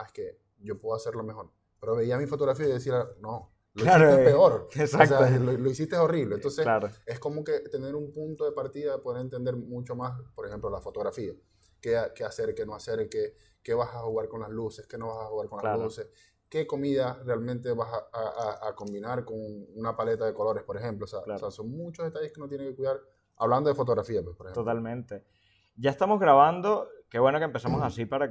es que yo puedo hacerlo mejor. Pero veía mi fotografía y decía, no, lo Claro, hiciste peor. exacto. O sea, lo hiciste horrible. Entonces, Claro. es como que tener un punto de partida, poder entender mucho más, por ejemplo, la fotografía. Qué hacer, qué no hacer, qué vas a jugar con las luces, qué no vas a jugar con las Claro. luces, qué comida realmente vas a combinar con una paleta de colores, por ejemplo. O sea, Claro. son muchos detalles que uno tiene que cuidar. Hablando de fotografía, pues, por ejemplo. Totalmente. Ya estamos grabando, qué bueno que empezamos así para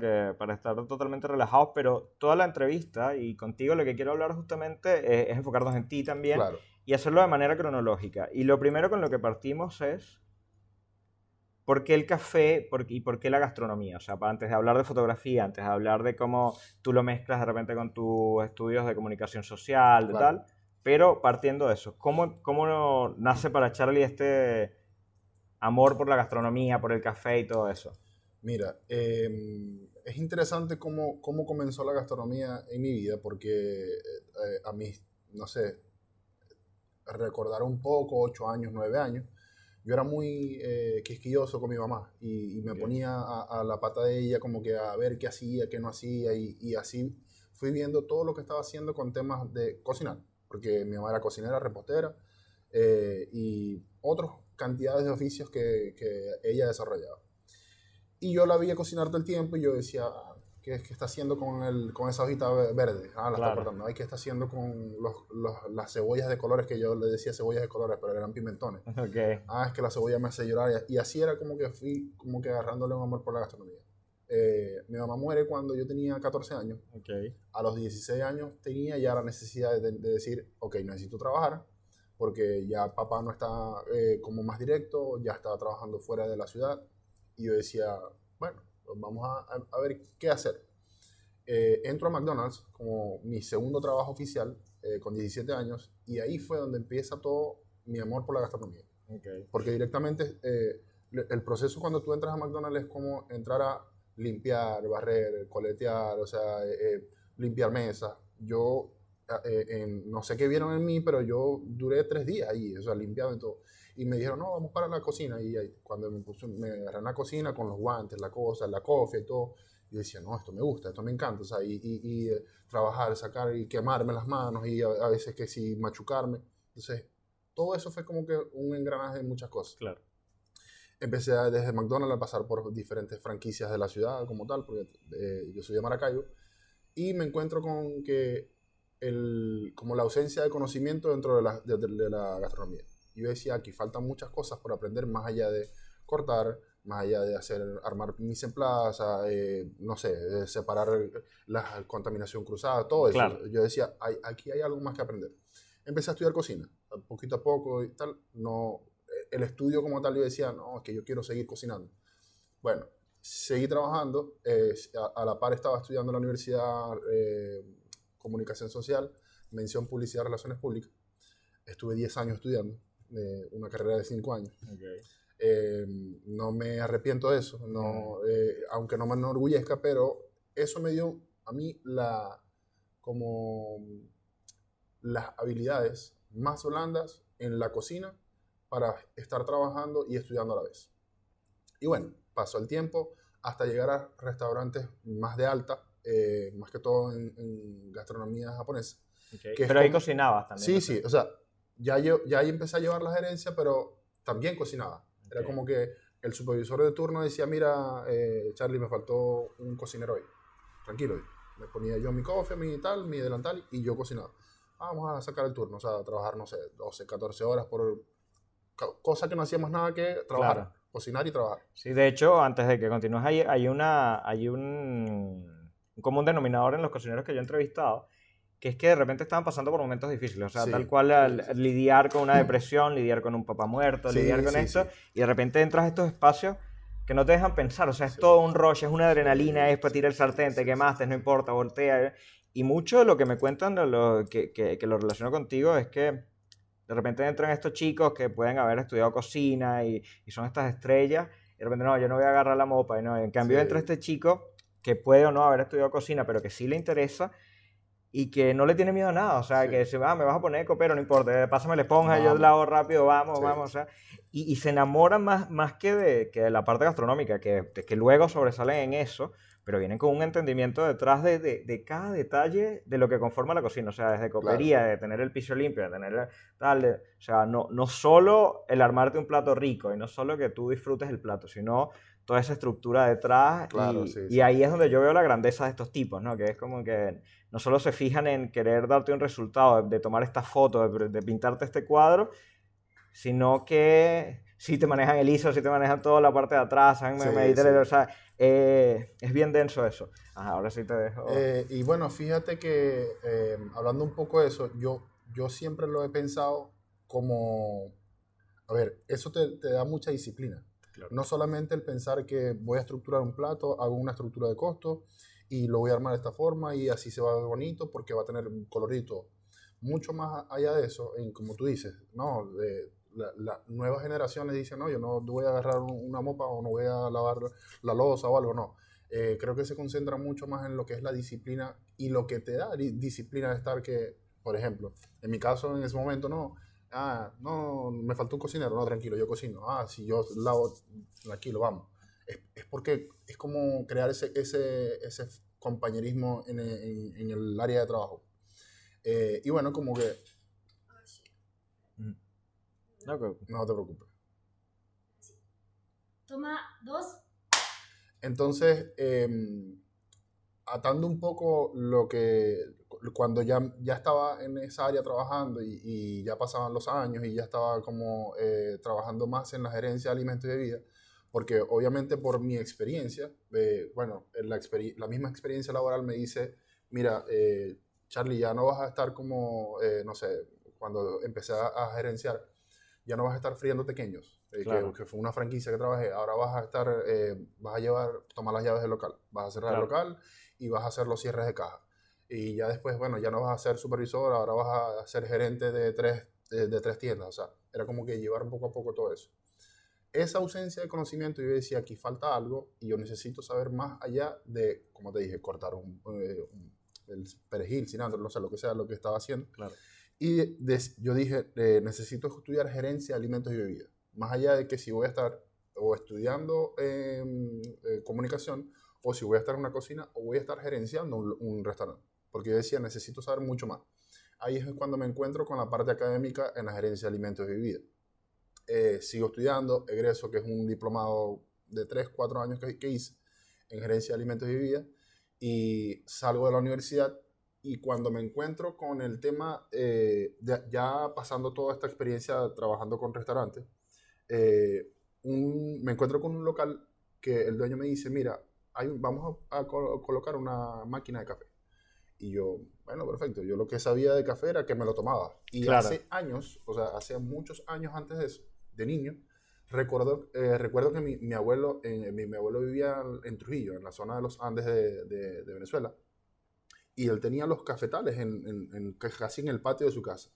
estar totalmente relajados, pero toda la entrevista y contigo lo que quiero hablar justamente es enfocarnos en ti también Claro. y hacerlo de manera cronológica. Y lo primero con lo que partimos es ¿por qué el café y por qué la gastronomía? O sea, antes de hablar de fotografía, antes de hablar de cómo tú lo mezclas de repente con tus estudios de comunicación social, de Claro. tal, pero partiendo de eso, ¿cómo nace para Charlie este amor por la gastronomía, por el café y todo eso? Mira, es interesante cómo comenzó la gastronomía en mi vida, porque a mí, no sé, recordar un poco, 8 años, 9 años, yo era muy quisquilloso con mi mamá y me Ok. ponía a la pata de ella como que a ver qué hacía, qué no hacía y así fui viendo todo lo que estaba haciendo con temas de cocinar, porque mi mamá era cocinera, repostera y otras cantidades de oficios que ella desarrollaba. Y yo la veía cocinar todo el tiempo y yo decía, ¿qué está haciendo con esa hojita verde? La está Claro. cortando. Ay, ¿qué está haciendo con las cebollas de colores? Que yo le decía cebollas de colores, pero eran pimentones. Ok. Es que la cebolla me hace llorar. Y así era como que fui como que agarrándole un amor por la gastronomía. Mi mamá muere cuando yo tenía 14 años. Ok. A los 16 años tenía ya la necesidad de decir, ok, necesito trabajar, porque ya papá no está como más directo, ya estaba trabajando fuera de la ciudad. Y yo decía, bueno, pues vamos a ver qué hacer. Entro a McDonald's como mi segundo trabajo oficial con 17 años y ahí fue donde empieza todo mi amor por la gastronomía. Ok. Porque directamente el proceso cuando tú entras a McDonald's es como entrar a limpiar, barrer, coletear, o sea, limpiar mesas. Yo no sé qué vieron en mí, pero yo duré 3 días ahí, o sea, limpiando y todo. Y me dijeron, no, vamos para la cocina. Y ahí, cuando me agarré en la cocina con los guantes, la cosa, la cofia y todo, yo decía, no, esto me gusta, esto me encanta. O sea, trabajar, sacar y quemarme las manos y a veces que sí machucarme. Entonces, todo eso fue como que un engranaje de muchas cosas. Claro. Empecé desde McDonald's a pasar por diferentes franquicias de la ciudad como tal, porque yo soy de Maracaibo, y me encuentro con que como la ausencia de conocimiento dentro de la gastronomía. Yo decía, aquí faltan muchas cosas por aprender, más allá de cortar, más allá de armar mise en place, no sé, de separar la contaminación cruzada, todo eso. Claro. Yo decía, aquí hay algo más que aprender. Empecé a estudiar cocina, poquito a poco y tal. No, el estudio como tal, yo decía, no, es que yo quiero seguir cocinando. Bueno, seguí trabajando, a la par estaba estudiando en la universidad comunicación social, mención publicidad, relaciones públicas. Estuve 10 años estudiando, una carrera de 5 años. Okay. No me arrepiento de eso, no, aunque no me enorgullezca, pero eso me dio a mí como las habilidades más blandas en la cocina para estar trabajando y estudiando a la vez. Y bueno, pasó el tiempo hasta llegar a restaurantes más de alta, más que todo en gastronomía japonesa. Okay. Que pero ahí cocinabas también. Sí, sí, o sea, ya ahí empecé a llevar la gerencia, pero también cocinaba. Okay. Era como que el supervisor de turno decía, mira, Charlie, me faltó un cocinero hoy. Tranquilo, me ponía yo mi cofre, mi tal, mi delantal y yo cocinaba. Vamos a sacar el turno, o sea, a trabajar, no sé, 12, 14 horas por cosa que no hacíamos nada que trabajar, Claro. cocinar y trabajar. Sí, de hecho, antes de que continúes, hay un común denominador en los cocineros que yo he entrevistado, que es que de repente estaban pasando por momentos difíciles, o sea, Sí, tal cual sí. lidiar con una depresión, lidiar con un papá muerto, Sí, lidiar con sí, esto, sí. y de repente entras a estos espacios que no te dejan pensar, o sea, es Sí, todo un rush, es una sí, adrenalina, es para sí, tirar el sartén, sí, te sí, quemaste, no importa, voltea. Y mucho de lo que me cuentan, que lo relaciono contigo, es que de repente entran estos chicos que pueden haber estudiado cocina y son estas estrellas, y de repente, no, yo no voy a agarrar la mopa, y no, en cambio entra sí. este chico que puede o no haber estudiado cocina, pero que sí le interesa, y que no le tiene miedo a nada, o sea, Sí. que dice, me vas a poner copero, no importa, pásame la esponja, yo la Vamos. hago rápido, vamos, Sí. o sea, y se enamoran más que de la parte gastronómica, que luego sobresalen en eso, pero vienen con un entendimiento detrás de cada detalle de lo que conforma la cocina, o sea, desde Claro, copería, de tener el piso limpio, de tener tal, o sea, no solo el armarte un plato rico y no solo que tú disfrutes el plato, sino toda esa estructura detrás claro, sí, y sí. ahí es donde yo veo la grandeza de estos tipos, ¿no? Que es como que no solo se fijan en querer darte un resultado, de tomar esta foto, de pintarte este cuadro, sino que sí te manejan el ISO, sí te manejan toda la parte de atrás, saben Sí, medir, o sí. sea, es bien denso eso. Ajá, ahora sí te dejo. Y bueno, fíjate que hablando un poco de eso, yo siempre lo he pensado como, a ver, eso te da mucha disciplina. Claro. No solamente el pensar que voy a estructurar un plato, hago una estructura de costo y lo voy a armar de esta forma y así se va a ver bonito porque va a tener un colorito. Mucho más allá de eso, como tú dices, no, las nuevas generaciones dicen, no, yo no voy a agarrar una mopa o no voy a lavar la loza o algo, no. Creo que se concentra mucho más en lo que es la disciplina y lo que te da disciplina de estar que, por ejemplo, en mi caso en ese momento no, no, me faltó un cocinero, no, tranquilo, yo cocino, si yo lavo, tranquilo, vamos. Es porque es como crear ese compañerismo en el área de trabajo. Y bueno, como que, Mm. Ok. no te preocupes. Toma dos. Entonces, atando un poco lo que cuando ya estaba en esa área trabajando y ya pasaban los años y ya estaba como trabajando más en la gerencia de alimentos y bebidas, porque obviamente por mi experiencia, bueno, la misma experiencia laboral me dice, mira, Charlie, ya no vas a estar como, no sé, cuando empecé a gerenciar, ya no vas a estar friendo pequeños, Claro, que fue una franquicia que trabajé, ahora vas a estar, vas a llevar, tomar las llaves del local, vas a cerrar el claro. local y vas a hacer los cierres de caja. Y ya después, bueno, ya no vas a ser supervisor, ahora vas a ser gerente de tres tiendas, o sea, era como que llevar poco a poco todo eso. Esa ausencia de conocimiento, yo decía, aquí falta algo y yo necesito saber más allá de, como te dije, cortar el perejil, cilantro, no sé, lo que sea, lo que estaba haciendo. Claro. Y yo dije, necesito estudiar gerencia de alimentos y bebidas. Más allá de que si voy a estar o estudiando comunicación, o si voy a estar en una cocina, o voy a estar gerenciando un restaurante. Porque yo decía, necesito saber mucho más. Ahí es cuando me encuentro con la parte académica en la gerencia de alimentos y bebidas. Sigo estudiando, egreso, que es un diplomado de 3 4 años que hice en gerencia de alimentos y bebidas, y salgo de la universidad y cuando me encuentro con el tema, ya pasando toda esta experiencia trabajando con restaurantes, me encuentro con un local que el dueño me dice, mira, vamos a colocar una máquina de café. Y yo, bueno, perfecto, yo lo que sabía de café era que me lo tomaba. Y Claro. hace años, o sea, hace muchos años antes de eso, de niño, recuerdo que mi abuelo, mi abuelo vivía en Trujillo, en la zona de los Andes de Venezuela, y él tenía los cafetales casi en el patio de su casa.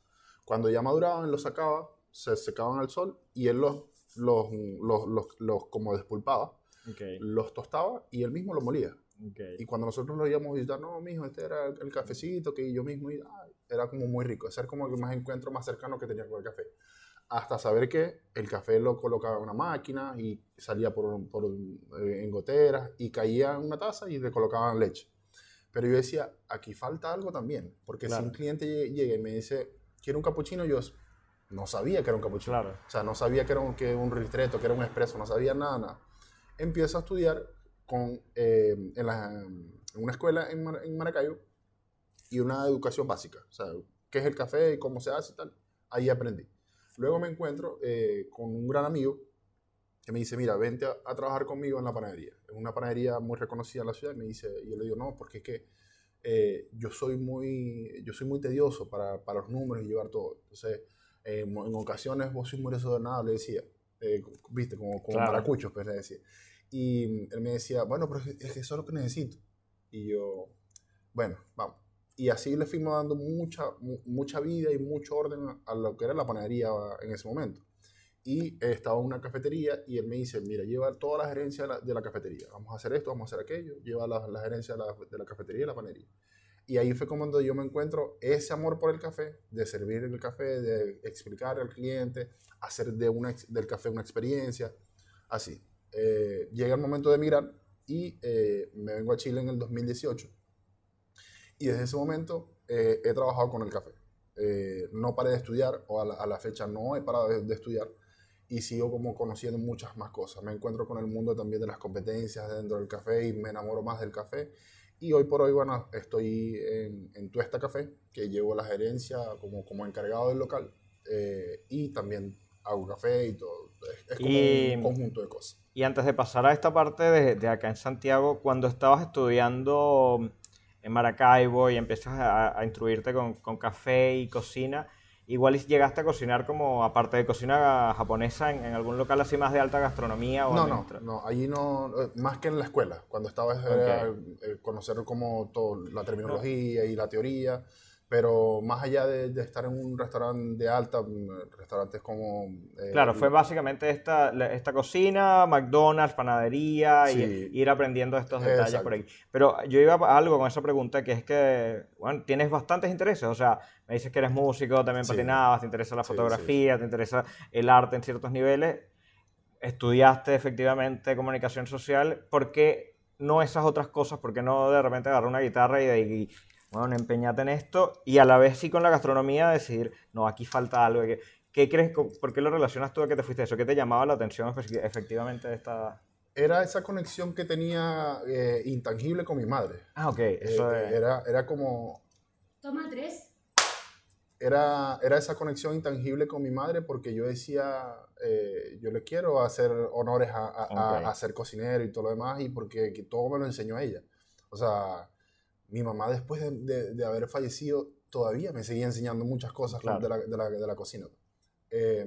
Cuando ya maduraban, los sacaba, se secaban al sol y él los como despulpaba, Ok, los tostaba y él mismo los molía. ok. Y cuando nosotros lo íbamos a visitar, no, mijo, este era el cafecito que yo mismo era como muy rico. Ese era como el más encuentro más cercano que tenía con el café. Hasta saber que el café lo colocaba en una máquina y salía en goteras y caía en una taza y le colocaban leche. Pero yo decía, aquí falta algo también, porque si un Claro, cliente llega y me dice, quiero un capuchino, yo no sabía que era un capuchino. claro. O sea, no sabía que un ristretto, que era un espresso, no sabía nada, nada. Empiezo a estudiar en una escuela en Maracaibo y una educación básica. O sea, qué es el café y cómo se hace y tal. Ahí aprendí. Luego me encuentro con un gran amigo que me dice, mira, vente a trabajar conmigo en la panadería. Es una panadería muy reconocida en la ciudad. Y me dice, y yo le digo, no, porque es que yo soy muy tedioso para los números y llevar todo. Entonces, en ocasiones vos sos muy desordenado, le decía. Viste, como Claro. maracuchos, pues le decía. Y él me decía, bueno, pero es que eso es lo que necesito. Y yo, bueno, vamos. Y así le fuimos dando mucha vida y mucho orden a lo que era la panadería en ese momento. Y estaba en una cafetería y él me dice, mira, lleva toda la gerencia de la cafetería. Vamos a hacer esto, vamos a hacer aquello. Lleva la gerencia de la cafetería y la panadería. Y ahí fue como yo me encuentro ese amor por el café, de servir el café, de explicar al cliente, hacer del café una experiencia, así. Llega el momento de emigrar y me vengo a Chile en el 2018 y desde ese momento he trabajado con el café. No paré de estudiar, o a la fecha no he parado de estudiar, y sigo como conociendo muchas más cosas. Me encuentro con el mundo también de las competencias dentro del café y me enamoro más del café. Y hoy por hoy, bueno, estoy en Tuesta Café, que llevo la gerencia como encargado del local, y también hago café y todo. Es como un Y, conjunto de cosas. y antes de pasar a esta parte de acá en Santiago, cuando estabas estudiando en Maracaibo y empiezas a instruirte con café y cocina, igual llegaste a cocinar como, aparte de cocina japonesa, en algún local así más de alta gastronomía o No, no, administración. no, allí no, más que en la escuela, cuando estaba Ok. era, conocer como todo, la No, terminología y la teoría, pero más allá de estar en un restaurante de alta, restaurantes como... claro, fue básicamente esta cocina, McDonald's, panadería y sí, ir aprendiendo estos detalles por exacto, ahí. Pero yo iba a algo con esa pregunta que es que, bueno, tienes bastantes intereses. O sea, me dices que eres músico, también sí, patinabas, te interesa la sí, sí, sí. fotografía, te interesa el arte en ciertos niveles. Estudiaste efectivamente comunicación social. ¿Por qué no esas otras cosas? ¿Por qué no de repente agarrar una guitarra bueno, empeñate en esto y a la vez sí con la gastronomía decir, no, aquí falta algo? ¿Qué crees? ¿Por qué lo relacionas tú a que te fuiste a eso? ¿Qué te llamaba la atención efectivamente de esta...? Era esa conexión que tenía intangible con mi madre. Ah, ok, eso es... Era como, Toma tres. era esa conexión intangible con mi madre porque yo decía, yo le quiero hacer honores Ok, a ser cocinero y todo lo demás, y porque que todo me lo enseñó ella. O sea, mi mamá después de haber fallecido todavía me seguía enseñando muchas cosas claro, de la cocina. Eh,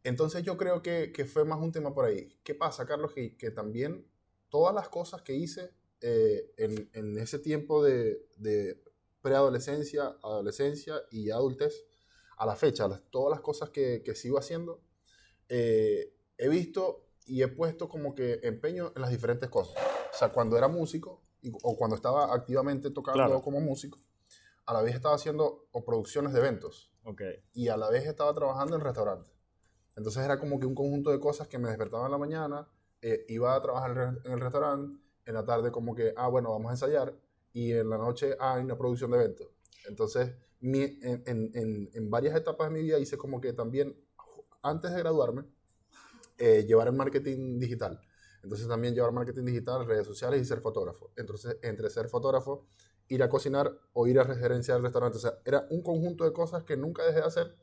entonces yo creo que fue más un tema por ahí. ¿Qué pasa, Carlos? Que también todas las cosas que hice en ese tiempo de preadolescencia, adolescencia y adultez, a la fecha, todas las cosas que sigo haciendo, he visto y he puesto como que empeño en las diferentes cosas. O sea, cuando era músico o cuando estaba activamente tocando claro, como músico, a la vez estaba haciendo o producciones de eventos ok, y a la vez estaba trabajando en restaurantes. Entonces era como que un conjunto de cosas que me despertaba en la mañana, iba a trabajar en el restaurante, en la tarde como que, bueno, vamos a ensayar, y en la noche, hay una producción de eventos. Entonces, en varias etapas de mi vida hice como que también, antes de graduarme, llevar el marketing digital. Entonces también llevar marketing digital, redes sociales y ser fotógrafo. Entonces, entre ser fotógrafo, ir a cocinar o ir a gerenciar el restaurante. O sea, era un conjunto de cosas que nunca dejé de hacer,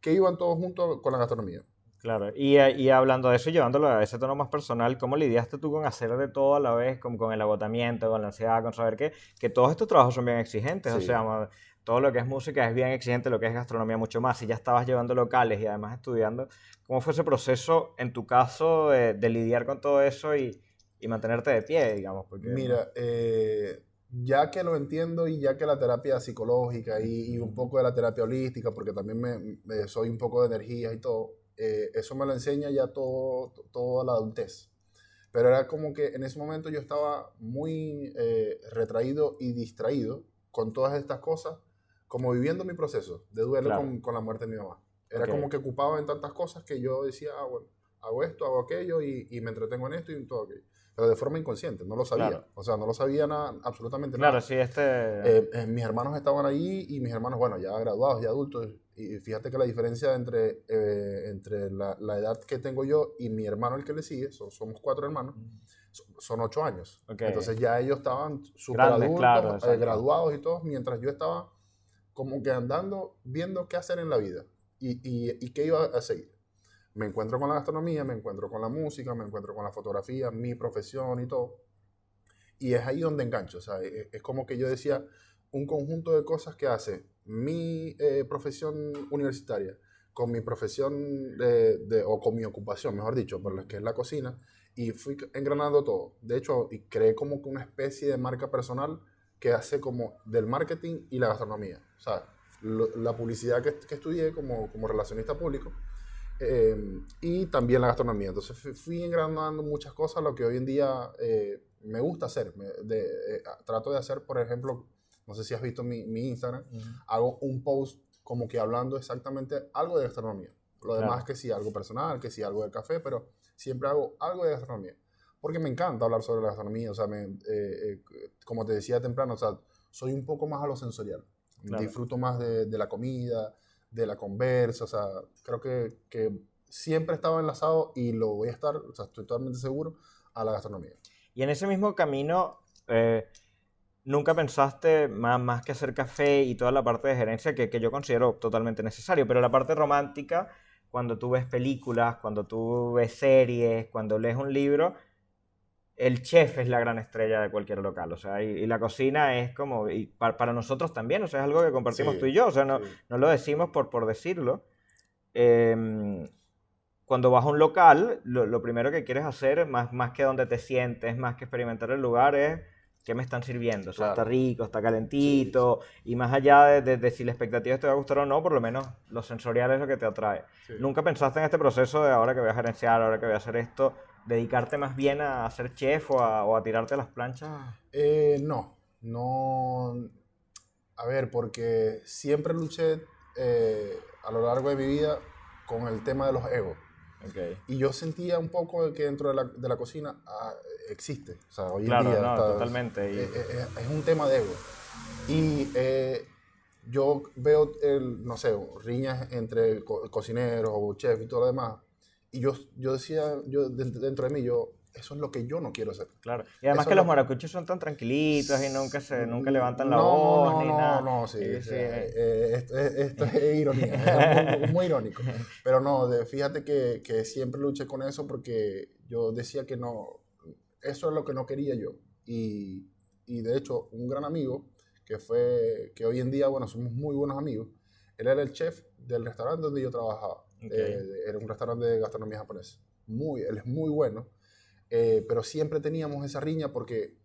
que iban todos juntos con la gastronomía. claro. Y hablando de eso, llevándolo a ese tono más personal, ¿cómo lidiaste tú con hacer de todo a la vez, con el agotamiento, con la ansiedad, con saber que todos estos trabajos son bien exigentes? O sea, Sí. todo lo que es música es bien exigente, lo que es gastronomía mucho más. Si ya estabas llevando locales y además estudiando, ¿cómo fue ese proceso en tu caso de lidiar con todo eso y mantenerte de pie, digamos? Porque no... Mira, ya que lo entiendo y ya que la terapia psicológica y un poco de la terapia holística, porque también soy un poco de energías y todo, eso me lo enseña ya toda la adultez. Pero era como que en ese momento yo estaba muy retraído y distraído con todas estas cosas, como viviendo mi proceso de duelo Claro, con la muerte de mi mamá. Era ok, como que ocupado en tantas cosas que yo decía, bueno, hago esto, hago aquello y me entretengo en esto y en todo aquello. Pero de forma inconsciente, no lo sabía. claro. O sea, no lo sabía nada, absolutamente Claro, nada. sí, este... Mis hermanos estaban allí y mis hermanos, bueno, ya graduados, ya adultos. Y fíjate que la diferencia entre la edad que tengo yo y mi hermano, el que le sigue, somos cuatro hermanos, son 8 años. Ok, Entonces ya ellos estaban súper grandes, claro, adultos, exacto. graduados y todos, mientras yo estaba como que andando, viendo qué hacer en la vida y qué iba a seguir. Me encuentro con la gastronomía, me encuentro con la música, me encuentro con la fotografía, mi profesión y todo. Y es ahí donde engancho. O sea, es como que yo decía, un conjunto de cosas que hace mi profesión universitaria con mi profesión o con mi ocupación, mejor dicho, por la que es la cocina, y fui engranando todo. De hecho, y creé como que una especie de marca personal que hace como del marketing y la gastronomía. O sea, la publicidad que estudié como relacionista público, y también la gastronomía. Entonces fui engranando muchas cosas, lo que hoy en día me gusta hacer. Trato de hacer, por ejemplo, no sé si has visto mi Instagram, Ujú. hago un post como que hablando exactamente algo de gastronomía. Lo demás Claro. que sí, algo personal, que sí, algo del café, pero siempre hago algo de gastronomía. porque me encanta hablar sobre la gastronomía, o sea, como te decía temprano, o sea, soy un poco más a lo sensorial. Claro. Disfruto más de la comida, de la conversa, o sea, creo que siempre he estado enlazado y lo voy a estar, o sea, estoy totalmente seguro, a la gastronomía. Y en ese mismo camino, ¿nunca pensaste más que hacer café y toda la parte de gerencia que yo considero totalmente necesario, pero la parte romántica, cuando tú ves películas, cuando tú ves series, cuando lees un libro, el chef es la gran estrella de cualquier local, o sea, y la cocina es como, y para nosotros también, o sea, es algo que compartimos tú y Sí, yo, o sea, no, sí. no lo decimos por decirlo. Em, Cuando vas a un local, lo primero que quieres hacer, más que donde te sientes, más que experimentar el lugar, es qué me están sirviendo. O sea, está Claro, rico, está sí, sí, calentito, y más allá de si la expectativa te va a gustar o no, por lo menos lo sensorial es lo que te atrae. sí. ¿Nunca pensaste en este proceso de ahora que voy a gerenciar, ahora que voy a hacer esto, dedicarte más bien a ser chef o a tirarte a las planchas? No, no, a ver, porque siempre luché a lo largo de mi vida con el tema de los egos. Ok. Y yo sentía un poco que dentro de la cocina existe. O sea, hoy en Claro, día no, está, totalmente. es un tema de ego. Y yo veo, no sé, riñas entre cocineros o chefs y todo lo demás. Y yo decía, dentro de mí, eso es lo que yo no quiero hacer. Claro. Y además Eso que es los lo que... maracuchos son tan tranquilitos y nunca levantan la No, voz no, ni no, nada. no, sí. Sí, O sí. sea, esto es ironía, es muy, muy irónico. Pero no, fíjate que siempre luché con eso porque yo decía que no, eso es lo que no quería yo. Y de hecho, un gran amigo que hoy en día, bueno, somos muy buenos amigos, él era el chef del restaurante donde yo trabajaba. Ok, Era un restaurante de gastronomía japonesa. Él es muy bueno, pero siempre teníamos esa riña porque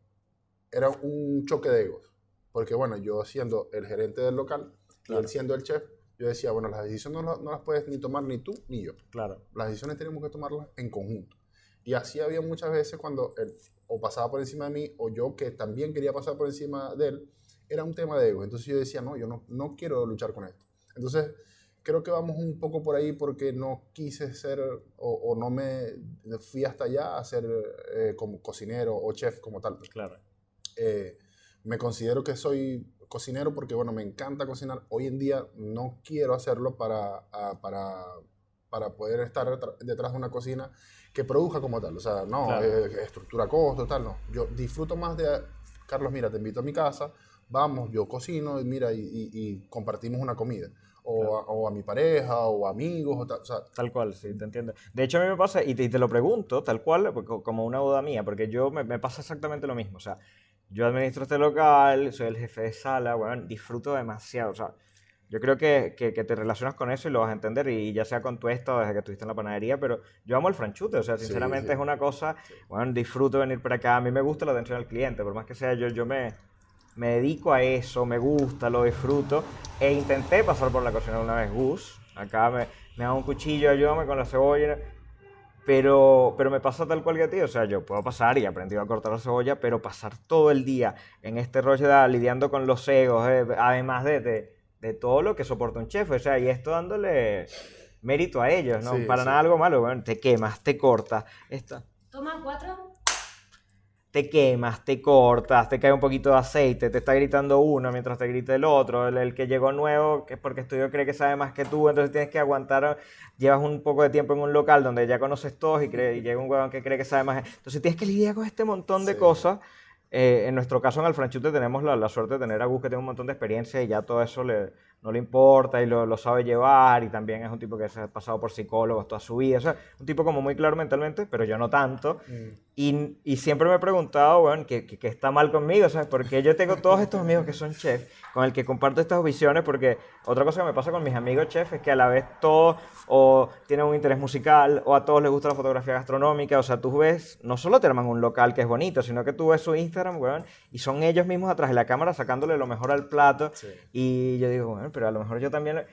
era un choque de egos. Porque bueno, yo siendo el gerente del local y él claro, siendo el chef, yo decía, bueno, las decisiones no las puedes ni tomar ni tú ni yo. claro. Las decisiones tenemos que tomarlas en conjunto. Y así había muchas veces cuando él o pasaba por encima de mí o yo que también quería pasar por encima de él, era un tema de ego. Entonces yo decía, no, yo no quiero luchar con esto. Entonces creo que vamos un poco por ahí porque no quise ser o no me fui hasta allá a ser como cocinero o chef como tal. Claro. Eh, Me considero que soy cocinero porque, bueno, me encanta cocinar. Hoy en día no quiero hacerlo para poder estar detrás de una cocina que produzca como tal. O sea, no, Claro. estructura costos, tal, no. Yo disfruto más de, Carlos, mira, te invito a mi casa, vamos, yo cocino, y mira, y compartimos una comida. Claro. O a mi pareja, o amigos, o tal. O sea, Tal cual, sí, te entiendo. De hecho, a mí me pasa, y te lo pregunto, tal cual, como una duda mía, porque me pasa exactamente lo mismo. O sea, yo administro este local, soy el jefe de sala, bueno, disfruto demasiado. O sea, yo creo que te relacionas con eso y lo vas a entender, y ya sea con tu esto, desde que estuviste en la panadería, pero yo amo el franchute, o sea, sí, sinceramente es sí, una cosa, sí. bueno, disfruto venir para acá, a mí me gusta la atención al cliente, por más que sea yo me dedico a eso, me gusta, lo disfruto, e intenté pasar por la cocina una vez, Gus, acá me da un cuchillo, ayúdame con la cebolla, pero me pasa tal cual que a ti, o sea, yo puedo pasar y he aprendido a cortar la cebolla, pero pasar todo el día en este rollo de lidiando con los egos, además de todo lo que soporta un chef, o sea, y esto dándole mérito a ellos, ¿no? Sí, Para sí. nada algo malo, bueno, te quemas, te cortas, Toma cuatro. te quemas, te cortas, te cae un poquito de aceite, te está gritando uno mientras te grita el otro, el que llegó nuevo, que es porque estudió, cree que sabe más que tú, entonces tienes que aguantar, llevas un poco de tiempo en un local donde ya conoces todos y llega un huevón que cree que sabe más, entonces tienes que lidiar con este montón de Sí. cosas. En nuestro caso en el franchute tenemos la suerte de tener a Gus que tiene un montón de experiencia y ya todo eso no le importa y lo sabe llevar, y también es un tipo que se ha pasado por psicólogos toda su vida, o sea, un tipo como muy claro mentalmente, pero yo no tanto. Mm. Y siempre me he preguntado, bueno, que está mal conmigo, ¿sabes? Porque yo tengo todos estos amigos que son chefs, con el que comparto estas visiones, porque otra cosa que me pasa con mis amigos chefs es que a la vez todos o tienen un interés musical, o a todos les gusta la fotografía gastronómica, o sea, tú ves, no solo te arman un local que es bonito, sino que tú ves su Instagram, weón, y son ellos mismos atrás de la cámara sacándole lo mejor al plato, Sí. y yo digo, bueno, pero a lo mejor yo también...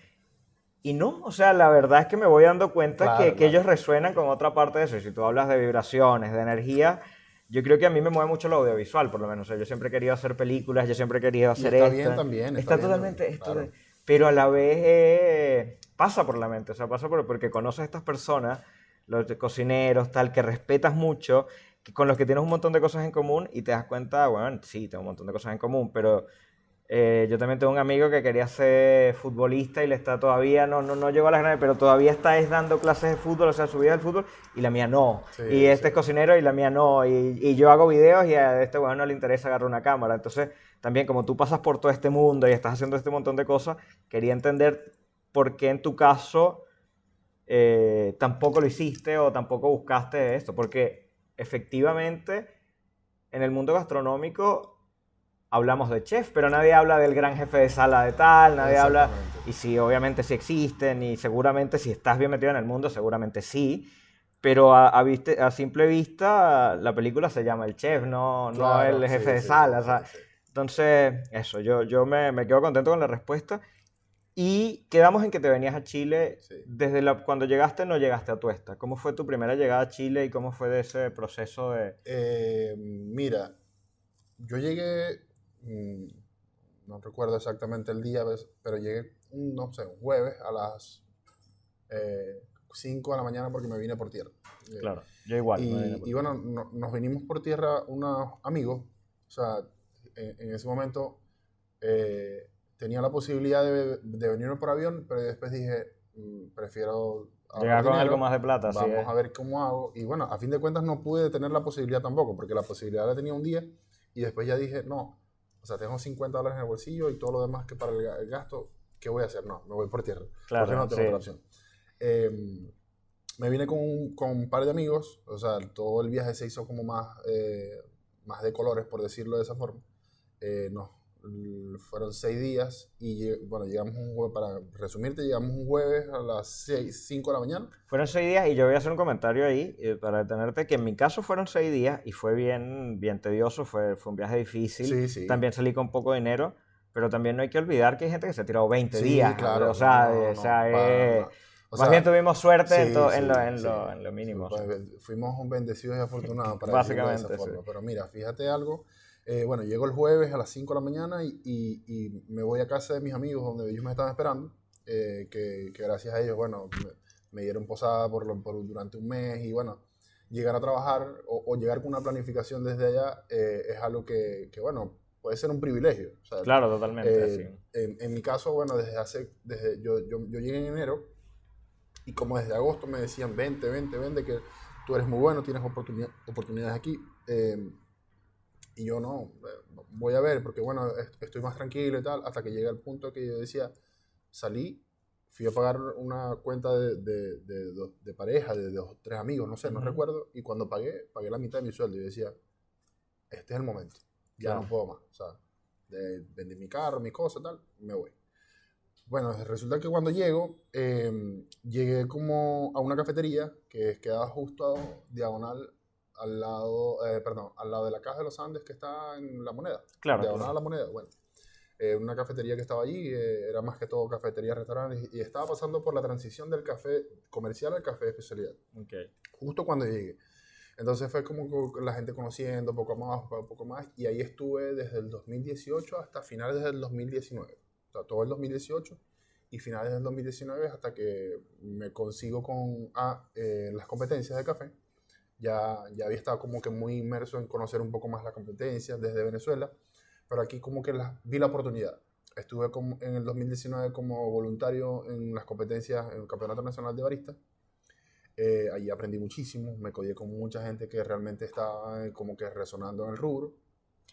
Y no, o sea, la verdad es que me voy dando cuenta Claro, que ellos claro. resuenan con otra parte de eso. Y si tú hablas de vibraciones, de energía, yo creo que a mí me mueve mucho lo audiovisual, por lo menos. O sea, yo siempre he querido hacer películas, yo siempre he querido Y hacer está esto. bien también, está Está bien también, totalmente esto claro. de... Pero a la vez pasa por la mente, o sea, porque conoces a estas personas, los de cocineros, tal, que respetas mucho, con los que tienes un montón de cosas en común y te das cuenta, bueno, sí, tengo un montón de cosas en común, pero yo también tengo un amigo que quería ser futbolista y le está todavía, no llegó a las grandes, pero todavía está dando clases de fútbol, o sea, su vida del fútbol, y la mía no. Sí, Y este sí. es cocinero y la mía no. Y yo hago videos y a este bueno no le interesa agarrar una cámara. Entonces, también como tú pasas por todo este mundo y estás haciendo este montón de cosas, quería entender por qué en tu caso tampoco lo hiciste o tampoco buscaste esto. Porque efectivamente en el mundo gastronómico hablamos de chef, pero nadie habla del gran jefe de sala de tal, nadie habla... Exactamente. Y sí, obviamente sí existen y seguramente si estás bien metido en el mundo, seguramente sí. Pero a simple vista, la película se llama El Chef, no Claro, el sí, jefe de sí, sí, sala. O sí, sea, sí. entonces, eso, yo me quedo contento con la respuesta. Y quedamos en que te venías a Chile. Sí. Desde cuando llegaste, no llegaste a Tuesta. ¿Cómo fue tu primera llegada a Chile y cómo fue de ese proceso de...? Mira, yo llegué, no recuerdo exactamente el día, pero llegué, no sé, un jueves a las 5 de la mañana porque me vine por tierra. Eh, Claro, yo igual, me vine y por... bueno, nos vinimos por tierra unos amigos, o sea, en ese momento tenía la posibilidad de venirme por avión, pero después dije, prefiero ahorrar Llegar con algo dinero, más de plata, sí, vamos a ver cómo hago. Y bueno, a fin de cuentas no pude tener la posibilidad tampoco, porque la posibilidad la tenía un día y después ya dije, no, o sea, tengo $50 en el bolsillo y todo lo demás que para el gasto, ¿qué voy a hacer? No, me voy por tierra, porque Claro, no tengo sí. otra opción. Eh, Me vine con un par de amigos, o sea, todo el viaje se hizo como más de colores, por decirlo de esa forma. Fueron 6 días y bueno, llegamos un jueves, para resumirte, llegamos un jueves a las 5 de la mañana. Fueron 6 días y yo voy a hacer un comentario ahí para detenerte, que en mi caso fueron 6 días y fue bien tedioso, fue un viaje difícil, Sí, sí. también salí con poco dinero, pero también no hay que olvidar que hay gente que se ha tirado 20 Sí, días, claro, o sea, O más bien sea, tuvimos suerte sí, sí, sí. en lo mínimo, o sea, Fuimos bendecidos y afortunados, para decirlo de esa básicamente, sí. forma. Pero mira, fíjate algo. Bueno, llego el jueves a las 5 de la mañana y me voy a casa de mis amigos donde ellos me estaban esperando. Que gracias a ellos, bueno, me dieron posada durante un mes. Y bueno, llegar a trabajar o llegar con una planificación desde allá es algo que, bueno, puede ser un privilegio. O sea, Claro, totalmente, sí. en mi caso, bueno, yo llegué en enero y como desde agosto me decían, vente, que tú eres muy bueno, tienes oportunidades aquí. Y yo no, voy a ver, porque bueno, estoy más tranquilo y tal, hasta que llega el punto que yo decía, salí, fui a pagar una cuenta de pareja, de 2 o 3 amigos, no sé, no Ujú. recuerdo, y cuando pagué la mitad de mi sueldo, y yo decía, este es el momento, ya Claro. no puedo más, o sea, vendí mi carro, mi cosa, tal, me voy. Bueno, resulta que cuando llegué como a una cafetería que quedaba justo diagonal al lado de la Caja de los Andes que está en La Moneda, Claro, diagonal a claro. La Moneda. Bueno, una cafetería que estaba allí, era más que todo cafetería, restaurantes, y estaba pasando por la transición del café comercial al café de especialidad, Ok. justo cuando llegué. Entonces fue como que la gente conociendo poco más, y ahí estuve desde el 2018 hasta finales del 2019. O sea, todo el 2018 y finales del 2019 hasta que me consigo con las competencias de café. Ya había estado como que muy inmerso en conocer un poco más las competencias desde Venezuela, pero aquí como que vi la oportunidad. Estuve en el 2019 como voluntario en las competencias en el Campeonato Nacional de Barista. Allí aprendí muchísimo, me codié con mucha gente que realmente estaba como que resonando en el rubro.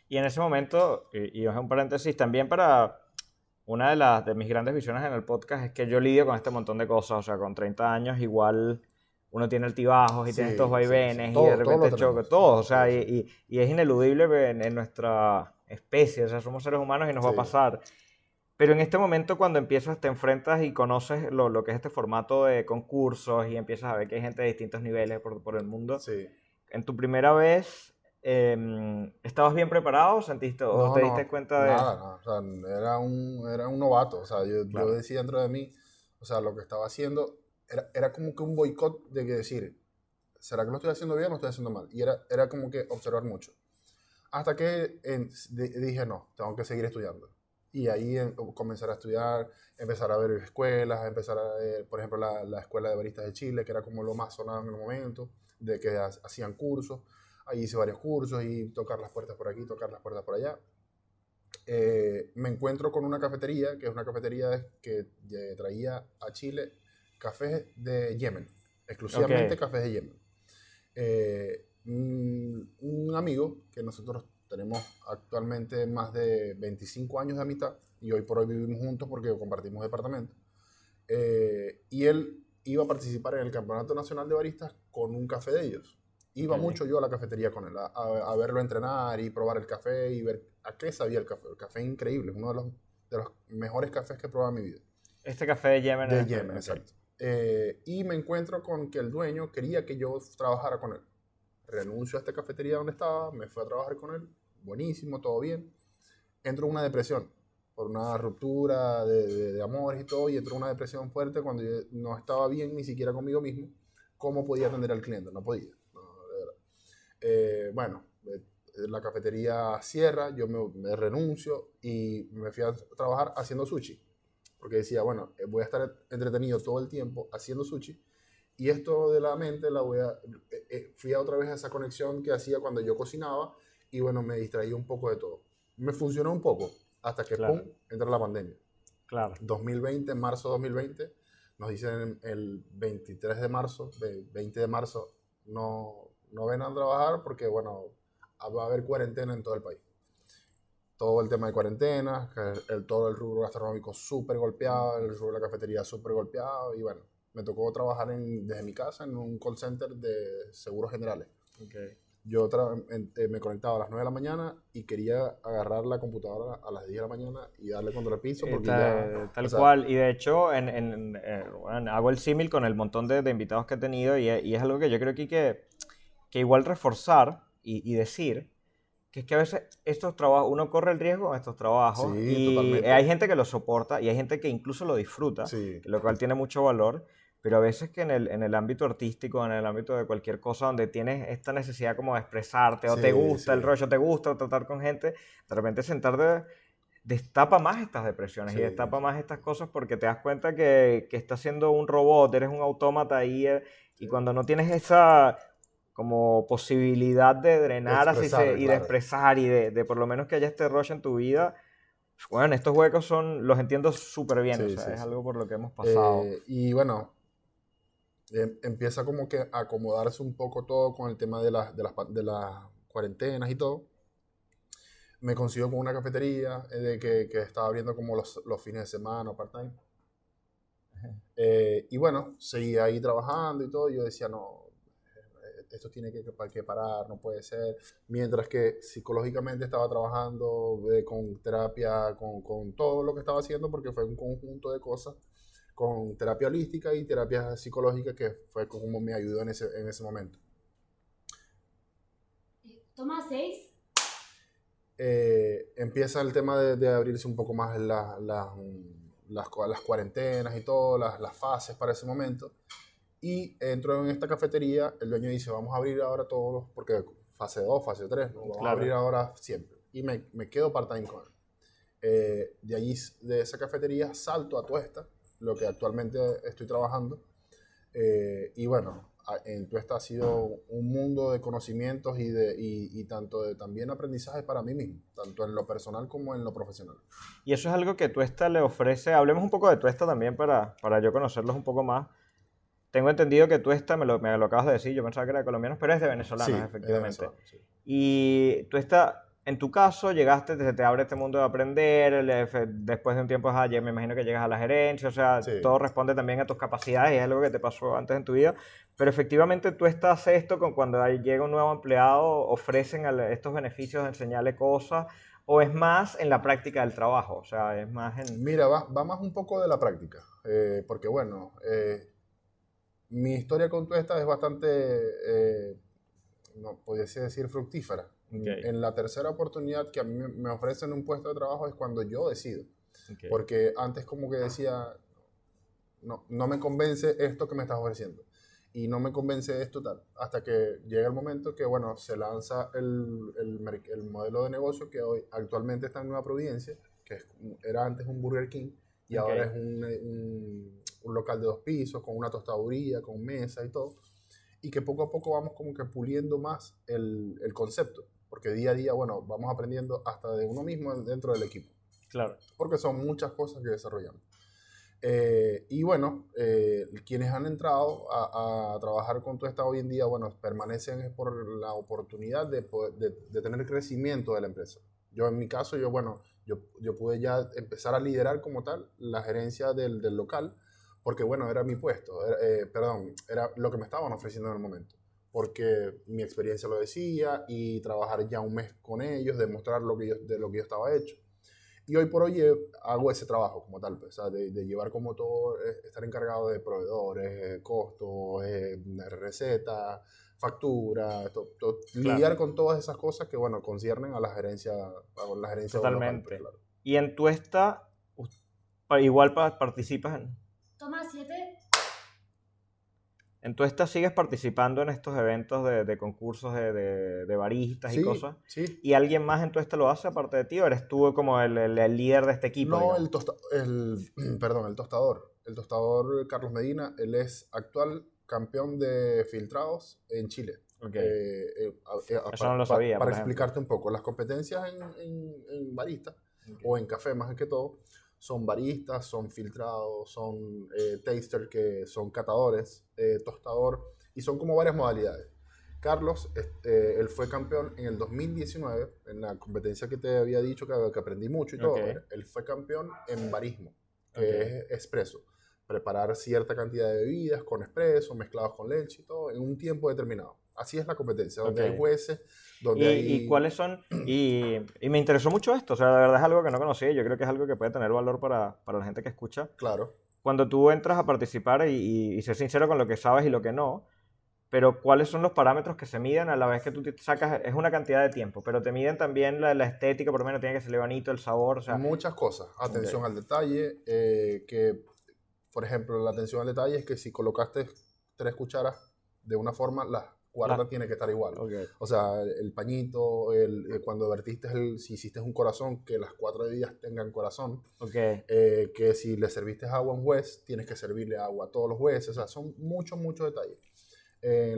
Y en ese momento, y es un paréntesis también para una de mis grandes visiones en el podcast, es que yo lidio con este montón de cosas, o sea, con 30 años igual uno tiene altibajos y tiene estos Sí, sí, sí. vaivenes y de Todo lo repente choque, tenemos. todo, o sea, Sí, sí. y es ineludible en nuestra especie, o sea, somos seres humanos y nos va a Sí, pasar. Pero en este momento cuando empiezas, te enfrentas y conoces lo que es este formato de concursos y empiezas a ver que hay gente de distintos niveles por el mundo, sí. en tu primera vez, ¿estabas bien preparado o No, te diste no, cuenta de...? nada, nada. O sea, era un novato. O sea, yo Claro, decía dentro de mí, o sea, lo que estaba haciendo era como que un boicot de que decir, ¿será que lo estoy haciendo bien o lo estoy haciendo mal? Y era como que observar mucho. Hasta que dije, no, tengo que seguir estudiando. Y ahí comenzar a estudiar, empezar a ver escuelas, empezar a ver, por ejemplo, la Escuela de Baristas de Chile, que era como lo más sonado en el momento, de que hacían cursos. Ahí hice varios cursos y tocar las puertas por aquí, tocar las puertas por allá. Me encuentro con una cafetería, que es una cafetería que traía a Chile cafés de Yemen, exclusivamente Ok. cafés de Yemen. Un amigo que nosotros tenemos actualmente más de 25 años de amistad y hoy por hoy vivimos juntos porque compartimos departamento. Y él iba a participar en el Campeonato Nacional de Baristas con un café de ellos. Iba Ok. mucho yo a la cafetería con él, a verlo entrenar y probar el café y ver a qué sabía el café. El café es increíble, es uno de los mejores cafés que he probado en mi vida. Este café de Yemen De es... Yemen, Ok. exacto. Y me encuentro con que el dueño quería que yo trabajara con él. Renuncio a esta cafetería donde estaba, me fui a trabajar con él, buenísimo, todo bien. Entro en una depresión por una ruptura de amores y todo, y entro en una depresión fuerte cuando yo no estaba bien ni siquiera conmigo mismo. ¿Cómo podía atender al cliente? No podía. No, de verdad. Bueno, la cafetería cierra, yo me renuncio y me fui a trabajar haciendo sushi. Porque decía, bueno, voy a estar entretenido todo el tiempo haciendo sushi y esto de la mente la voy a... fui a otra vez a esa conexión que hacía cuando yo cocinaba y bueno, me distraía un poco de todo. Me funcionó un poco hasta que, pum, Claro, entra la pandemia. claro. 2020, marzo 2020, nos dicen el 23 de marzo, 20 de marzo, no ven a trabajar porque, bueno, va a haber cuarentena en todo el país. Todo el tema de cuarentena, todo el rubro gastronómico súper golpeado, el rubro de la cafetería súper golpeado y bueno, me tocó trabajar desde mi casa en un call center de seguros generales. Okay. Yo me conectaba a las 9 de la mañana y quería agarrar la computadora a las 10 de la mañana y darle contra el piso porque ya, o Tal sea, cual, y de hecho bueno, hago el símil con el montón de invitados que he tenido y es algo que yo creo que igual reforzar y decir, que es que a veces estos trabajos, uno corre el riesgo en estos trabajos sí, y hay totalmente, gente que lo soporta y hay gente que incluso lo disfruta, sí, lo cual tiene mucho valor, pero a veces que en el ámbito artístico, en el ámbito de cualquier cosa donde tienes esta necesidad como de expresarte o te sí, gusta el sí, rollo, te gusta tratar con gente, de repente sentarte destapa más estas depresiones y sí, destapa más estas cosas porque te das cuenta que estás siendo un robot, eres un autómata ahí y sí. cuando no tienes esa como posibilidad de De drenar así expresar, y de claro, expresar y de por lo menos que haya este rollo en tu vida, bueno, estos huecos los entiendo súper bien, o sí, sea, sí, es sí. algo por lo que hemos pasado. Y bueno, empieza como que a acomodarse un poco todo con el tema de las cuarentenas y todo. Me consigo con una cafetería que estaba abriendo como los fines de semana o part-time. Y bueno, seguía ahí trabajando y todo. Y yo decía, no, esto tiene que parar, no puede ser. Mientras que psicológicamente estaba trabajando con terapia, con todo lo que estaba haciendo, porque fue un conjunto de cosas, con terapia holística y terapia psicológica, que fue como me ayudó en ese momento. Toma 6. Empieza el tema de abrirse un poco más las cuarentenas y todo, las fases para ese momento. Y entro en esta cafetería, el dueño dice, vamos a abrir ahora todos, porque fase 2 fase 3 ¿no? Vamos a abrir Claro. ahora siempre. Y me quedo part-time con él. De allí, de esa cafetería, salto a Tuesta, lo que actualmente estoy trabajando. Y bueno, en Tuesta ha sido un mundo de conocimientos y tanto de también aprendizaje para mí mismo, tanto en lo personal como en lo profesional. Y eso es algo que Tuesta le ofrece, hablemos un poco de Tuesta también para yo conocerlos un poco más. Tengo entendido que Tuesta, me lo acabas de decir, yo pensaba que era de colombianos, pero es de venezolanos, Sí, es de efectivamente. venezolano, sí. Y Tuesta, en tu caso, llegaste, te abre este mundo de aprender, después de un tiempo me imagino que llegas a la gerencia, o sea, Sí. todo responde también a tus capacidades y es algo que te pasó antes en tu vida, pero efectivamente Tuesta hace esto con cuando llega un nuevo empleado, ofrecen estos beneficios de enseñarle cosas, o es más en la práctica del trabajo, o sea, es más en... Mira, va más un poco de la práctica, porque bueno, mi historia con Tuesta es bastante, no pudiese decir fructífera. Ok, En la tercera oportunidad que a mí me ofrecen un puesto de trabajo es cuando yo decido, ok, porque antes como que decía, no me convence esto que me estás ofreciendo y no me convence esto tal, hasta que llega el momento que, bueno, se lanza el modelo de negocio que hoy actualmente está en Nueva Providencia, que era antes un Burger King y ok, ahora es un local de 2 pisos con una tostaduría, con mesa y todo. y que poco a poco vamos como que puliendo más el concepto, porque día a día, bueno, vamos aprendiendo hasta de uno mismo dentro del equipo, Claro. porque son muchas cosas que desarrollamos. Y bueno, quienes han entrado a trabajar con Tuesta hoy en día, bueno, permanecen por la oportunidad de tener crecimiento de la empresa. Yo en mi caso, yo pude ya empezar a liderar como tal la gerencia del local, porque bueno, era mi puesto, era lo que me estaban ofreciendo en el momento, porque mi experiencia lo decía y trabajar ya un mes con ellos, demostrar de lo que yo estaba hecho. Y hoy por hoy hago ese trabajo como tal, pues, o sea, de llevar como todo, estar encargado de proveedores, costos, recetas, factura, Claro. lidiar con todas esas cosas que, bueno, conciernen a la gerencia local, Totalmente. pues, claro. Y en Tuesta, igual participas Toma 7. en Tuesta sigues participando en estos eventos de concursos de baristas y Sí, cosas. sí. ¿Y alguien más en Tuesta lo hace aparte de ti o eres tú como el líder de este equipo? No, digamos? el tostador. El tostador Carlos Medina, él es actual campeón de filtrados en Chile. Ok. Eso Para, no lo sabía, para por ejemplo. explicarte un poco, las competencias en barista o en café más que todo son baristas, son filtrados, son taster que son catadores, tostador y son como varias modalidades. Carlos, él fue campeón en el 2019, en la competencia que te había dicho que aprendí mucho y todo. Ok. Él fue campeón en barismo, que Ok. es expreso. Preparar cierta cantidad de bebidas con expreso, mezclados con leche y todo, en un tiempo determinado. Así es la competencia, donde Ok. hay jueces, donde hay... ¿Y cuáles son? Y me interesó mucho esto, o sea, de verdad es algo que no conocía y yo creo que es algo que puede tener valor para la gente que escucha. Claro. Cuando tú entras a participar y ser sincero con lo que sabes y lo que no, pero ¿cuáles son los parámetros que se miden a la vez que tú te sacas? Es una cantidad de tiempo, pero te miden también la estética, por lo menos tiene que ser bonito, el sabor, o sea... Muchas cosas. Atención Ok. al detalle, por ejemplo, la atención al detalle es que si colocaste 3 cucharas de una forma, la cuarta tiene que estar igual. Ok. O sea, el pañito, cuando vertiste, si hiciste un corazón, que las 4 bebidas tengan corazón. Ok. Que si le serviste agua a un juez, tienes que servirle agua a todos los jueces. O sea, son muchos detalles.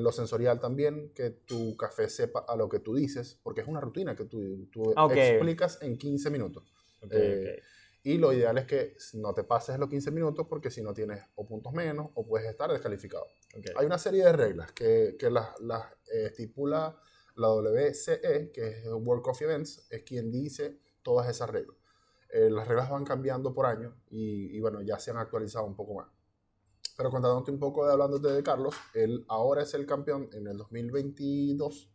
Lo sensorial también, que tu café sepa a lo que tú dices, porque es una rutina que tú Ok. explicas en 15 minutos. Ok, Eh, y lo ideal es que no te pases los 15 minutos porque si no tienes o puntos menos o puedes estar descalificado. ok. Hay una serie de reglas que las estipula la WCE, que es World Coffee Events, es quien dice todas esas reglas. Las reglas van cambiando por año y bueno, ya se han actualizado un poco más. Pero contándote un poco hablándote de Carlos, él ahora es el campeón en el 2022.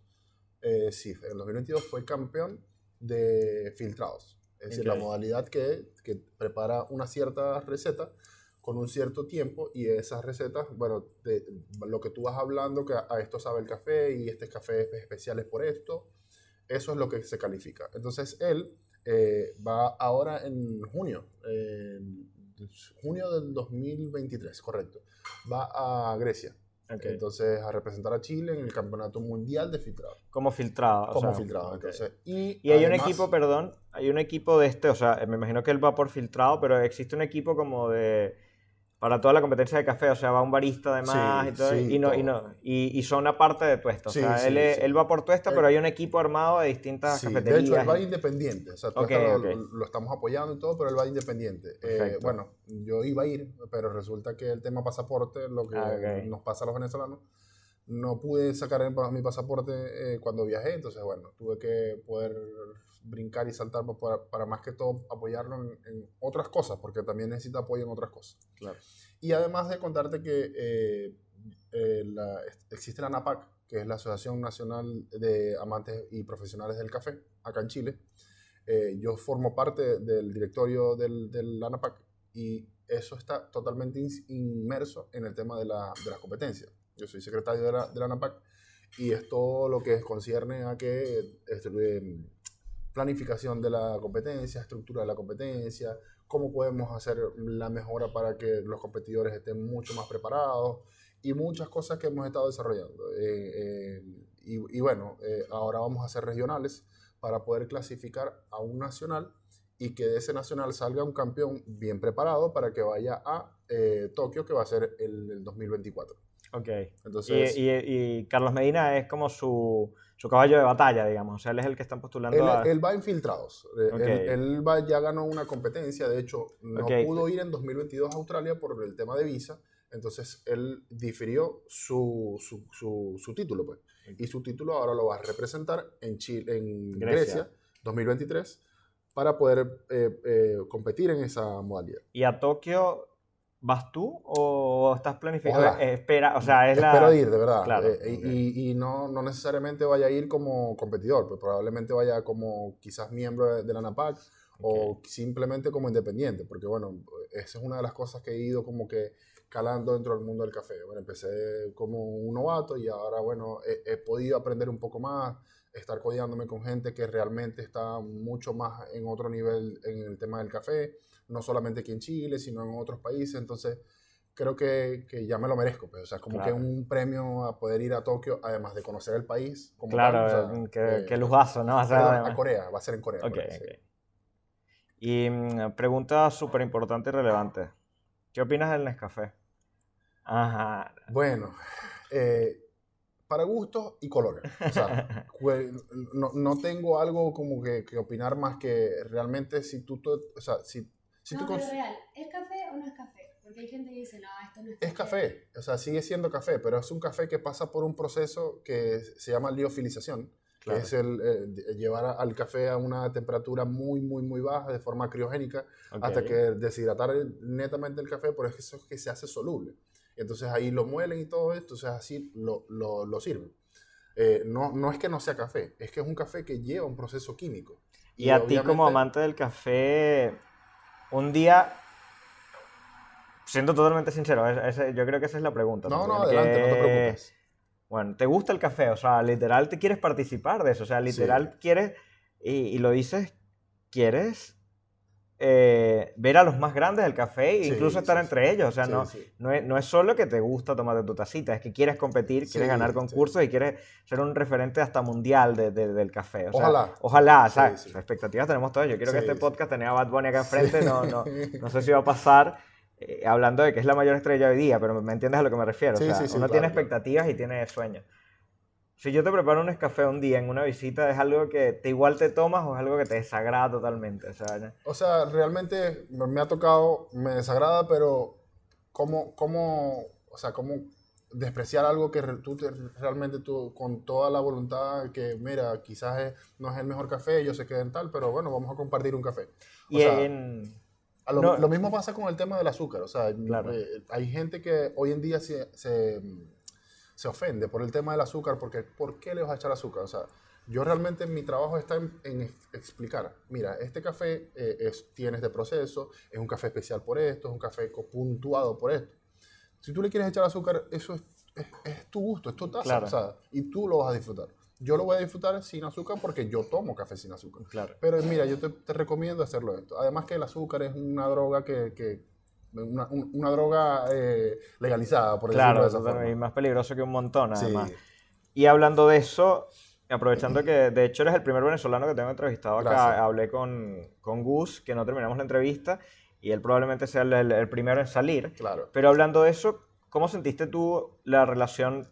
Sí, en el 2022 fue campeón de filtrados. Es decir, la Ok. modalidad que prepara una cierta receta con un cierto tiempo y esas recetas, bueno, lo que tú vas hablando, que a esto sabe el café y este café es especial es por esto, eso es lo que se califica. Entonces él va ahora en junio del 2023, correcto. Va a Grecia. Ok. Entonces, a representar a Chile en el Campeonato Mundial de Filtrado. Como filtrado. o Como sea, filtrado, ok. entonces. Y hay un equipo, perdón, hay un equipo de o sea, me imagino que él va por filtrado, pero existe un equipo como para toda la competencia de café, o sea, va un barista además y todo, sí, todo. y son aparte de Tuesta, o Sí, sea, sí, sí. él va por Tuesta, pero hay un equipo armado de distintas Sí, de cafeterías. hecho, él va independiente. O sea, Ok, Tuesta ok. lo estamos apoyando y todo, pero él va independiente. Perfecto. Bueno, yo iba a ir, pero resulta que el tema pasaporte, lo que Ok. nos pasa a los venezolanos, no pude sacar mi pasaporte cuando viajé, entonces bueno, tuve que poder brincar y saltar para más que todo apoyarlo en otras cosas, porque también necesita apoyo en otras cosas. Claro. Y además de contarte que existe la ANAPAC, que es la Asociación Nacional de Amantes y Profesionales del Café, acá en Chile. Yo formo parte del directorio del ANAPAC y eso está totalmente inmerso en el tema de las competencias. Yo soy secretario de la ANAPAC y es todo lo que concierne a que planificación de la competencia, estructura de la competencia, cómo podemos hacer la mejora para que los competidores estén mucho más preparados y muchas cosas que hemos estado desarrollando. Bueno, ahora vamos a hacer regionales para poder clasificar a un nacional y que de ese nacional salga un campeón bien preparado para que vaya a Tokio, que va a ser el 2024. Ok. Entonces, Y Carlos Medina es como su caballo de batalla, digamos. O sea, él es el que están postulando a... él va infiltrados. Ok, Ya ganó una competencia. De hecho, no ok. pudo ir en 2022 a Australia por el tema de visa. Entonces, él difirió su título, pues. Y su título ahora lo va a representar en Chile, en Grecia. Grecia 2023 para poder competir en esa modalidad. ¿Y a Tokio vas tú o estás planificando? Ojalá. Espera, o sea, es Espero la... ir, de verdad. Claro. Ok. Y no necesariamente vaya a ir como competidor, pues probablemente vaya como quizás miembro de la ANAPAC o simplemente como independiente, porque bueno, esa es una de las cosas que he ido como que calando dentro del mundo del café. Bueno, empecé como un novato y ahora, bueno, he podido aprender un poco más, estar codeándome con gente que realmente está mucho más en otro nivel en el tema del café, no solamente aquí en Chile, sino en otros países. Entonces, creo que ya me lo merezco, pues. O sea, es como que Claro. un premio a poder ir a Tokio, además de conocer el país como Claro, tal. O sea, qué lujazo, ¿no? O sea, perdón, a además. Corea, va a ser en Corea. Ok, Corea, sí. ok. Y pregunta súper importante y relevante. ¿Qué opinas del Nescafé? Ajá. Bueno, eh, para gustos y colores. O sea, no tengo algo como que opinar más que realmente si o sea, si tú No, pero cons- real, ¿es café o no es café? Porque hay gente que dice, no, esto no es es café. café, o sea, sigue siendo café, pero es un café que pasa por un proceso que se llama liofilización, que Claro. es llevar al café a una temperatura muy, muy, muy baja de forma criogénica Ok. hasta que deshidratar netamente el café, por eso es que se hace soluble. Entonces ahí lo muelen y todo esto, entonces así lo sirven. No es que no sea café, es que es un café que lleva un proceso químico. Y Y a ti como obviamente, amante del café, un día, siendo totalmente sincero, yo creo que esa es la pregunta no, también, adelante, no te que, preocupes. bueno, ¿te gusta el café? O sea, literal te quieres participar de eso, o sea, Sí, literal quieres, y lo dices, quieres ver a los más grandes del café e incluso sí, estar sí, entre ellos, o sea, sí, sí, no es solo que te gusta tomarte tu tacita, es que quieres competir, quieres ganar sí, sí. concursos y quieres ser un referente hasta mundial del café, o sea, Ojalá, ojalá, sí, ¿sabes? sí, Expectativas tenemos todos, yo quiero que este sí, sí. podcast tenga a Bad Bunny acá Sí. enfrente, no sé si va a pasar, hablando de que es la mayor estrella hoy día, pero me entiendes a lo que me refiero, o Sí, sea, sí, sí, uno tiene claro, claro. expectativas y tiene sueños. Si yo te preparo un Nescafé un día en una visita, ¿es algo que te igual te tomas o es algo que te desagrada totalmente? O sea, ¿no? O sea, realmente me ha tocado, me desagrada, pero o sea, cómo despreciar algo que realmente tú, con toda la voluntad que, mira, quizás no es el mejor café, yo sé que es tal, pero bueno, vamos a compartir un café. O Y sea, en... lo No, mismo pasa con el tema del azúcar. O sea, claro. hay gente que hoy en día se ofende por el tema del azúcar, porque ¿por qué le vas a echar azúcar? O sea, yo realmente mi trabajo está en explicar, mira, este café tiene este proceso, es un café especial por esto, es un café puntuado por esto. Si tú le quieres echar azúcar, eso es tu gusto, es tu taza, o Claro, sea, y tú lo vas a disfrutar. Yo lo voy a disfrutar sin azúcar porque yo tomo café sin azúcar. claro. Pero mira, yo te recomiendo hacerlo esto. Además que el azúcar es una droga una droga legalizada, por decirlo de Claro, esa totalmente, forma. y más peligroso que un montón, además. Sí, Y hablando de eso, aprovechando que de hecho eres el primer venezolano que tengo entrevistado gracias. acá, hablé con Gus, que no terminamos la entrevista, y él probablemente sea el primero en salir. Claro. Pero hablando de eso, ¿cómo sentiste tú la relación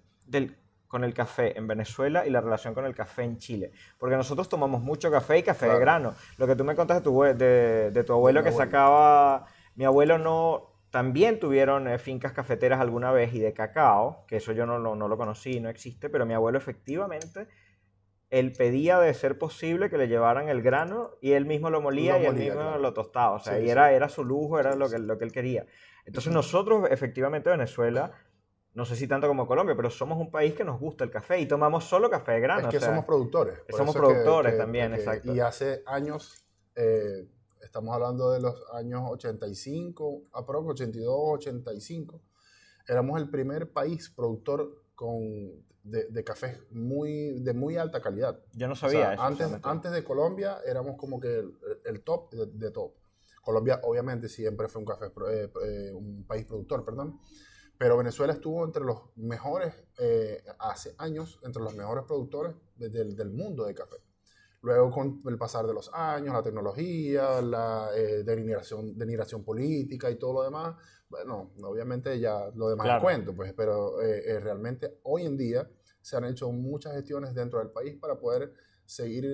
con el café en Venezuela y la relación con el café en Chile? Porque nosotros tomamos mucho café y café de Claro, grano. Lo que tú me contas de tu de abuelo mi que abuelo. sacaba... Mi abuelo no... También tuvieron fincas cafeteras alguna vez y de cacao, que eso yo no lo conocí, no existe, pero mi abuelo efectivamente, él pedía de ser posible que le llevaran el grano y él mismo lo molía Lo y él molía, mismo claro. lo tostaba, o sea, Sí, y sí, era su lujo, era sí, sí. lo que él quería. Entonces nosotros efectivamente Venezuela, no sé si tanto como Colombia, pero somos un país que nos gusta el café y tomamos solo café de Es grano, o que somos sea, productores, por somos eso es que, productores también, exacto. y hace años, estamos hablando de los años 85, aprox 82, 85, éramos el primer país productor de cafés de muy alta calidad. Yo no O sea, sabía eso, o sea, me estoy... antes de Colombia éramos como que el top de top. Colombia obviamente siempre fue un país productor, perdón, pero Venezuela estuvo entre los mejores, hace años, entre los mejores productores del mundo de café. Luego, con el pasar de los años, la tecnología, la denigración política y todo lo demás, bueno, obviamente ya lo demás es Claro. cuento, pues, pero realmente hoy en día se han hecho muchas gestiones dentro del país para poder seguir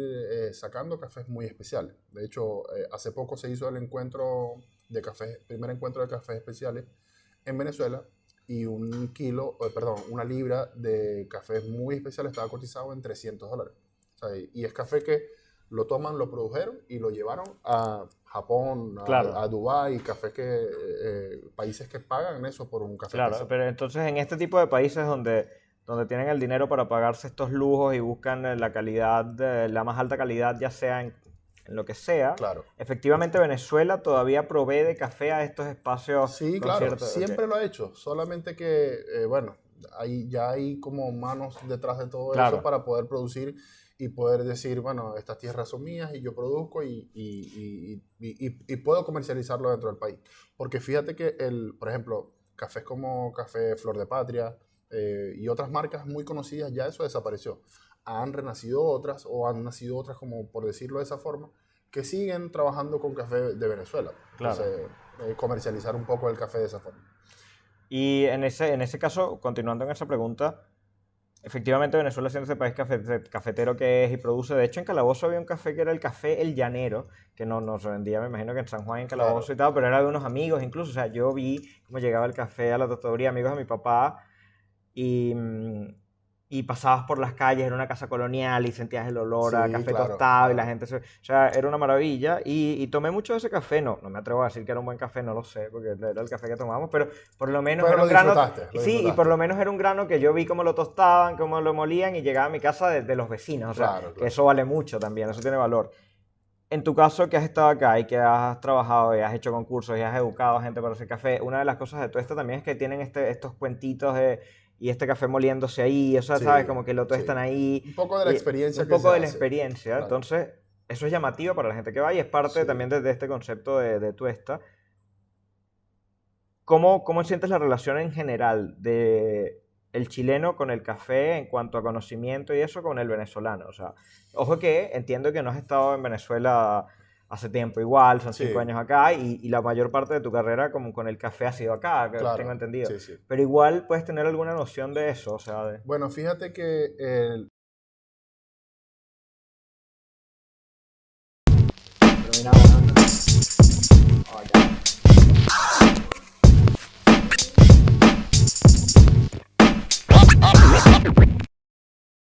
sacando cafés muy especiales. De hecho, hace poco se hizo el encuentro de café, primer encuentro de cafés especiales en Venezuela y una libra de cafés muy especial estaba cotizado en $300. O sea, y es café que lo toman, lo produjeron y lo llevaron a Japón, Claro. a Dubái, cafés países que pagan eso por un café Claro, especial. pero entonces en este tipo de países donde tienen el dinero para pagarse estos lujos y buscan la calidad, la más alta calidad, ya sea en lo que sea, Claro. efectivamente Venezuela todavía provee de café a estos espacios Sí, con claro, cierto... siempre lo ha hecho, solamente que, bueno, ya hay como manos detrás de todo eso Claro, para poder producir y poder decir, bueno, estas tierras son mías y yo produzco y puedo comercializarlo dentro del país. Porque fíjate que, por ejemplo, cafés como Café Flor de Patria y otras marcas muy conocidas, ya eso desapareció. Han renacido otras o han nacido otras, como por decirlo de esa forma, que siguen trabajando con café de Venezuela. claro. Entonces, comercializar un poco el café de esa forma. Y en ese caso, continuando en esa pregunta, efectivamente Venezuela siendo ese país cafetero que es y produce, de hecho en Calabozo había un café que era el café El Llanero, que no se vendía, me imagino que en San Juan, en Calabozo Claro. y tal, pero era de unos amigos incluso, o sea, yo vi cómo llegaba el café a la tostaduría, amigos de mi papá, y, y pasabas por las calles, era una casa colonial y sentías el olor a Sí, café claro, tostado y la claro. gente, o sea, era una maravilla y tomé mucho de ese café, no me atrevo a decir que era un buen café, no lo sé, porque era el café que tomamos, pero por lo menos Pero era lo un grano, disfrutaste, y lo sí, y por disfrutaste. lo menos era un grano que yo vi cómo lo tostaban, cómo lo molían y llegaba a mi casa de los vecinos, o sea, Claro, que claro. eso vale mucho también, eso tiene valor. En tu caso, que has estado acá y que has trabajado y has hecho concursos y has educado a gente para hacer café, una de las cosas de todo esto también es que tienen estos cuentitos y este café moliéndose ahí, o sea, ¿sabes? Sí, Como que lo tuestan sí. ahí, Un poco de la y experiencia un que se poco de la hace. experiencia. Claro. Entonces, eso es llamativo para la gente que va y es parte Sí. también de este concepto de tuesta. ¿Cómo sientes la relación en general de el chileno con el café en cuanto a conocimiento y eso con el venezolano? O sea, ojo que entiendo que no has estado en Venezuela hace tiempo igual, son 5 años Sí, acá y la mayor parte de tu carrera como con el café ha sido acá, que tengo claro. entendido. Sí, sí. Pero igual puedes tener alguna noción de eso, o sea, Bueno, fíjate que Terminado, ¿no? Oh, ya.